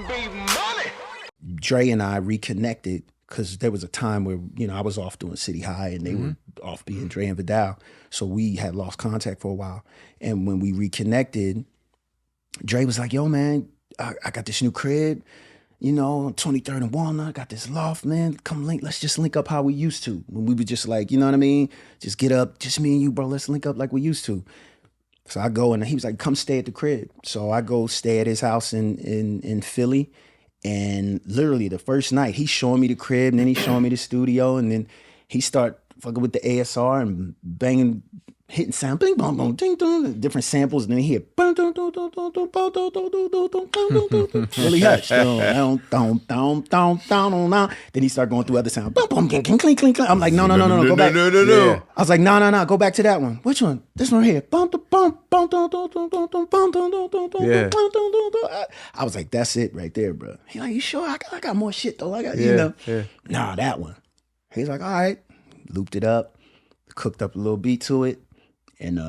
R&B Money. Dre and I reconnected because there was a time where, I was off doing City High and they were off being Dre and Vidal. So we had lost contact for a while. And when we reconnected, Dre was like, yo, man, I got this new crib, 23rd and Walnut, got this loft, man. Come link, let's just link up how we used to. When we were just like, you know what I mean? Just get up, just me and you, bro, let's link up like we used to. So I go and he was like, come stay at the crib. So I go stay at his house in Philly. And literally the first night, he's showing me the crib, and then he's showing me the studio, and then he start fucking with the ASR and banging, hitting sound, bing, bong, bong, ding, dong, different samples, and then he hit, really hush. Then he start going through other sounds. Clink, clink, clink. I'm like, no, go back. No. I was like, no, go back to that one. Which one? This one here. Yeah. I was like, that's it right there, bro. He like, you sure? I got more shit though. I got, Yeah. Nah, that one. He's like, all right. Looped it up, cooked up a little beat to it, and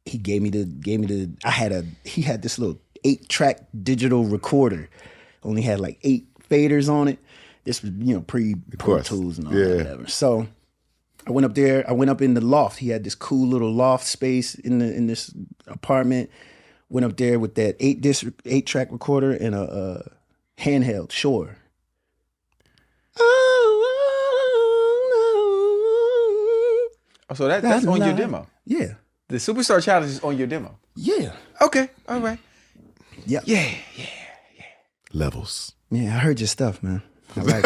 he gave me the. He had this little 8-track digital recorder, only had like 8 faders on it. This was pre Pro Tools and all that, whatever. So I went up there. I went up in the loft. He had this cool little loft space in this apartment. Went up there with that 8-track recorder and a handheld Shure. Oh, so that's on your demo. Yeah. The Superstar Challenge is on your demo. Yeah. Okay. All right. Yeah. Yeah. Levels. Yeah, I heard your stuff, man. I like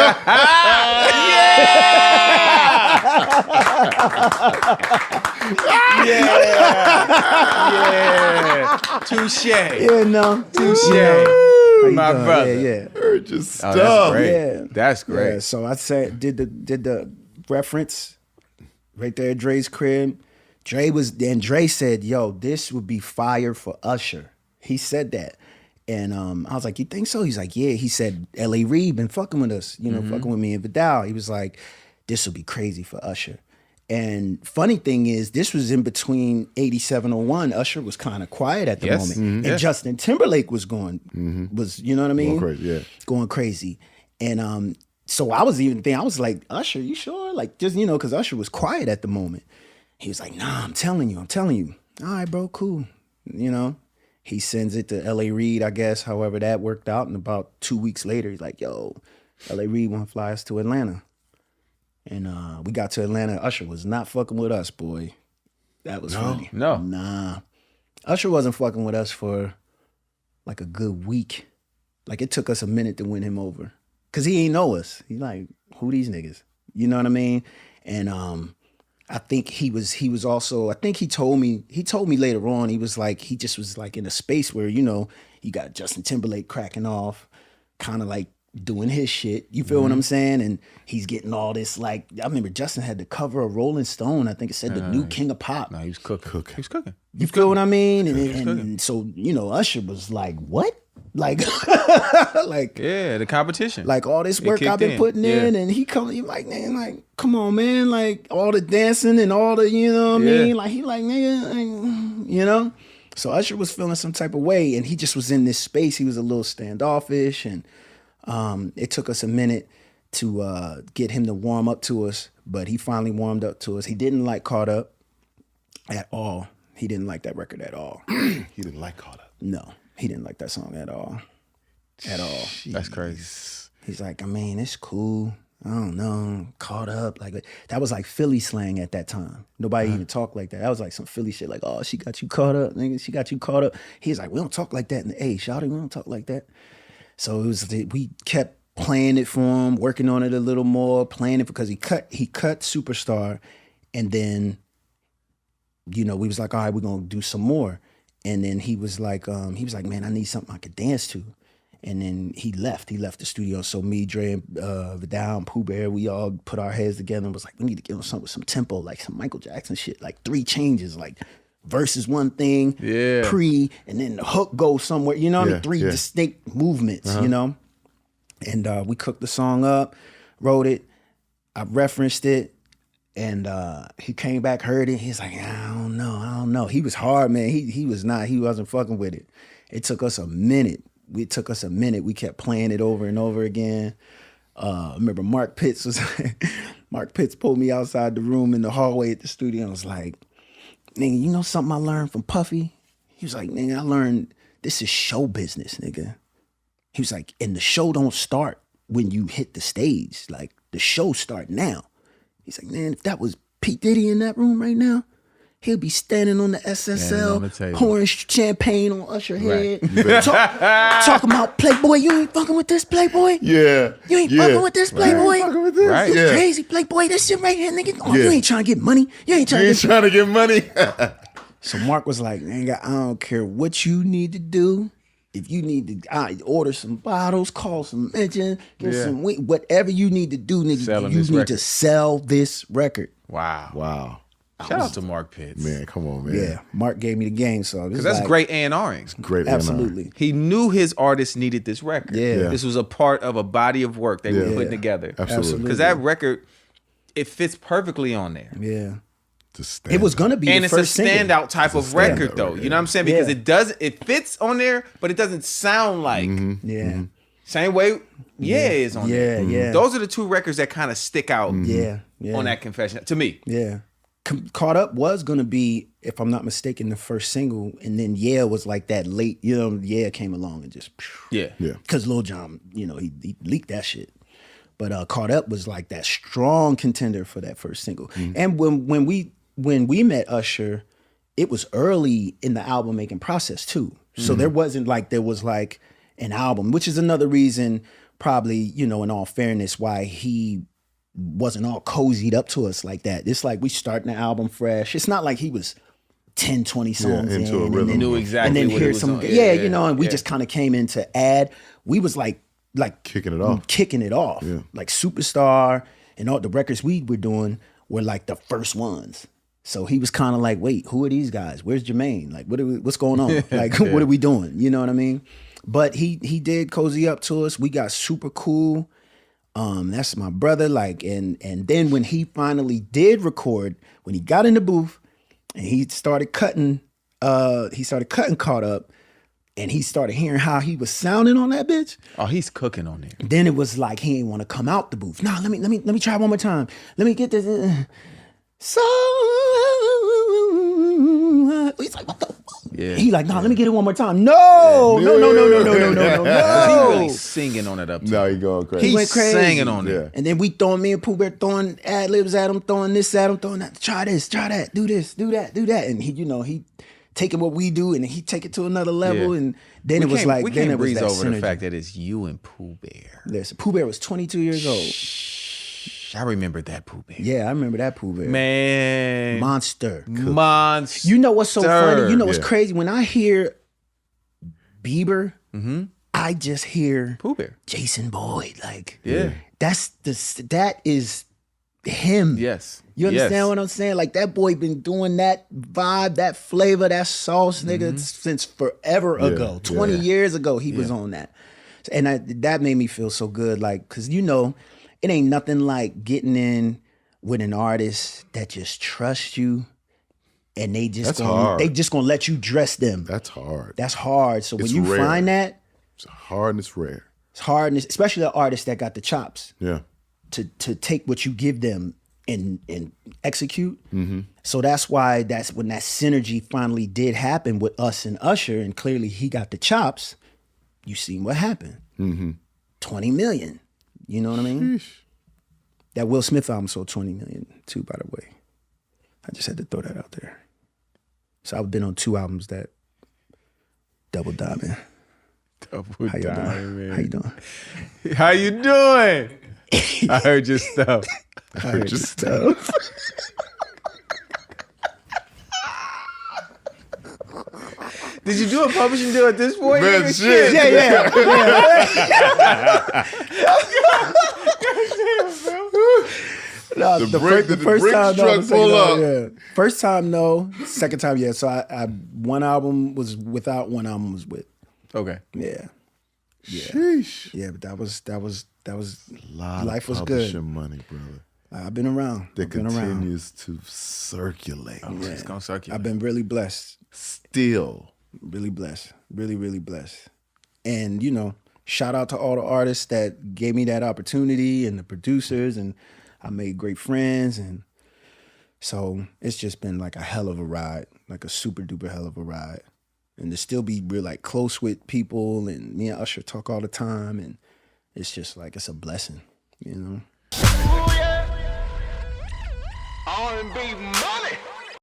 Yeah. Touche. Yeah, no. Touche. My brother. Yeah. Heard your stuff. That's great. Yeah. That's great. Yeah, so I said did the reference right there at Dre's crib. Dre said, yo, this would be fire for Usher. He said that. And I was like, you think so? He's like, yeah. He said, L.A. Reid been fucking with us, fucking with me and Vidal. He was like, this will be crazy for Usher. And funny thing is, this was in between 8701. Usher was kind of quiet at the moment. Mm-hmm. And Justin Timberlake was was, you know what I mean? Going crazy, yeah. Going crazy. And so I was even thinking, I was like, Usher, you sure? Like, just, because Usher was quiet at the moment. He was like, nah, I'm telling you. All right, bro, cool. He sends it to L.A. Reid, I guess, however that worked out. And about 2 weeks later, he's like, yo, L.A. Reid want to fly us to Atlanta. And we got to Atlanta. Usher was not fucking with us, boy. That was funny. No. Nah. Usher wasn't fucking with us for like a good week. Like, it took us a minute to win him over. Because he ain't know us. He's like, who these niggas? You know what I mean? And I think he was also, I think he told me later on, he was like, he just was like in a space where, you got Justin Timberlake cracking off, kind of like doing his shit. You feel what I'm saying? And he's getting all this, like, I remember Justin had the cover of Rolling Stone. I think it said the new king of pop. No, he was cooking. He was cooking. You feel what I mean? And so, Usher was like, what? Like, like, yeah, the competition. Like all this work I've been putting in, and he like, man, like, come on, man, like all the dancing and all the, you know what I mean? Like, he like, nigga, So Usher was feeling some type of way, and he just was in this space. He was a little standoffish, and it took us a minute to get him to warm up to us, but he finally warmed up to us. He didn't like Caught Up at all. He didn't like that record at all. He didn't like Caught Up. No, he didn't like that song at all. At all. That's crazy. He's like, I mean, it's cool. I don't know, Caught Up. Like, that was like Philly slang at that time. Nobody even talked like that. That was like some Philly shit, like, oh, she got you caught up, nigga. She got you caught up. He's like, we don't talk like that in the A, shawty, we don't talk like that. So we kept playing it for him, working on it a little more, playing it because he cut Superstar, and then, we was like, all right, we're gonna do some more. And then he was like, man, I need something I could dance to. And then he left the studio. So me, Dre, and Vidal, and Pooh Bear, we all put our heads together and was like, we need to give him something with some tempo, like some Michael Jackson shit, like 3 changes, like verse is one thing, pre, and then the hook goes somewhere, you know, 3 distinct movements, you know? And we cooked the song up, wrote it, I referenced it, and he came back, heard it, he's like, I don't know. He was hard, man. He wasn't fucking with it. It took us a minute. it took us a minute. We kept playing it over and over again. I remember Mark Pitts pulled me outside the room in the hallway at the studio and was like, nigga, you know something I learned from Puffy? He was like, nigga, I learned this is show business, nigga. He was like, and the show don't start when you hit the stage. Like, the show start now. He's like, man, if that was P. Diddy in that room right now, he'll be standing on the SSL, pouring champagne on Usher head, talking about Playboy. You ain't fucking with this Playboy. Yeah, you ain't fucking with this Playboy. Fucking with this. Right. You crazy Playboy. This shit right here, nigga. Oh, you ain't trying to get money. You ain't trying to get money. So Mark was like, nigga, I don't care what you need to do. If you need to order some bottles, call some engine, get some weed, whatever you need to do, nigga, you need to sell this record. Wow. Shout out to Mark Pitts. Man, come on, man. Yeah, Mark gave me the game, so because that's great A&Ring. Great, absolutely. He knew his artist needed this record. Yeah. This was a part of a body of work they were putting together. Absolutely. Because that record, it fits perfectly on there. Yeah. It was gonna be, and the first it's a standout type of record, though. You know what I'm saying? Because it fits on there, but it doesn't sound like. Same way, is on there. Yeah. Those are the two records that kind of stick out. On that Confession to me. Yeah. Caught Up was gonna be, if I'm not mistaken, the first single, and then was like that late. Came along and just because Lil Jon, he leaked that shit. But Caught Up was like that strong contender for that first single. And when we met Usher, it was early in the album making process too. So there was like an album, which is another reason probably, in all fairness, why he wasn't all cozied up to us like that. It's like we starting the album fresh. It's not like he was 10, 20 songs into a rhythm. And then knew exactly and then what hear it was some, on. and we just kind of came in to add. We was like kicking it off. Yeah. Like Superstar and all the records we were doing were like the first ones. So he was kind of like, wait, who are these guys? Where's Jermaine? Like, what's going on? Like, what are we doing? You know what I mean? But he did cozy up to us. We got super cool. That's my brother. Like, and then when he finally did record, when he got in the booth and he started cutting Caught Up, and he started hearing how he was sounding on that bitch. Oh, he's cooking on there. Then it was like he ain't want to come out the booth. Nah, let me try one more time. Let me get this. So he's like, what the fuck? Yeah. He like, nah, let me get it one more time. No. He really singing on it up. No, he going crazy. He went crazy. Singing on it. And then me and Pooh Bear throwing ad libs at him, throwing this at him, throwing that. Try this, try that, do this, do that, do that. And he taking what we do and he take it to another level. And then it was like, we then can't it was breeze that over synergy. the fact that it's you and Pooh Bear. Listen, Pooh Bear was 22 years old. I remember that Pooh Bear. Yeah, I remember that Pooh Bear. Man. Monster. You know what's so funny? You know what's crazy? When I hear Bieber, I just hear Pooh Bear. Jason Boyd. Like, that is him. Yes. You understand what I'm saying? Like, that boy been doing that vibe, that flavor, that sauce, nigga, since forever ago. 20 years ago, he was on that. And that made me feel so good. Like, because, it ain't nothing like getting in with an artist that just trusts you and they just gonna let you dress them. That's hard. That's hard. So when you rare. find that, it's hard and it's rare. It's hard, and especially the artist that got the chops. Yeah. To take what you give them and execute. So that's when that synergy finally did happen with us and Usher, and clearly he got the chops. You seen what happened. 20 million. You know what I mean? Sheesh. That Will Smith album sold 20 million too, by the way. I just had to throw that out there. So I've been on 2 albums that double diamond. Double diamond, man. How you doing? How you doing? I heard your stuff. I heard your stuff. Did you do a publishing deal at this point? Man, shit. Yeah. No, the first time, no. First time, no. Second time, yeah. So I one album was without, one album was with. Okay. Yeah. Sheesh. Yeah, but that was a lot life of was publishing good. money, brother. I've been around. That continues to circulate. It's gonna circulate. I've been really blessed. Still. Really blessed. Really, really blessed. And, you know, shout out to all the artists that gave me that opportunity and the producers, and I made great friends. And so it's just been like a hell of a ride, like a super duper hell of a ride. And to still be real like close with people, and me and Usher talk all the time, and it's just like, it's a blessing, you know? Ooh, yeah. R&B money.